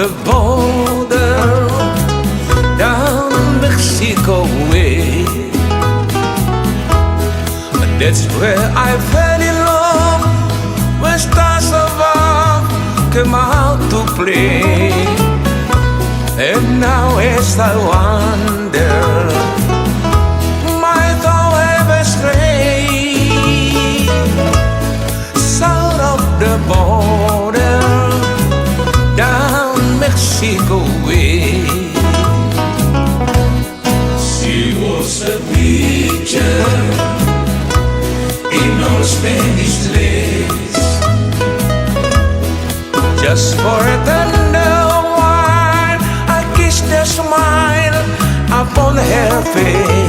the border down Mexico way. That's where I fell in love, when stars above came out to play. And now as I wander, my thought ever stray south of the border down Mexico way. She was a picture in old Spanish lace, just for a tender while I kissed a smile upon her face.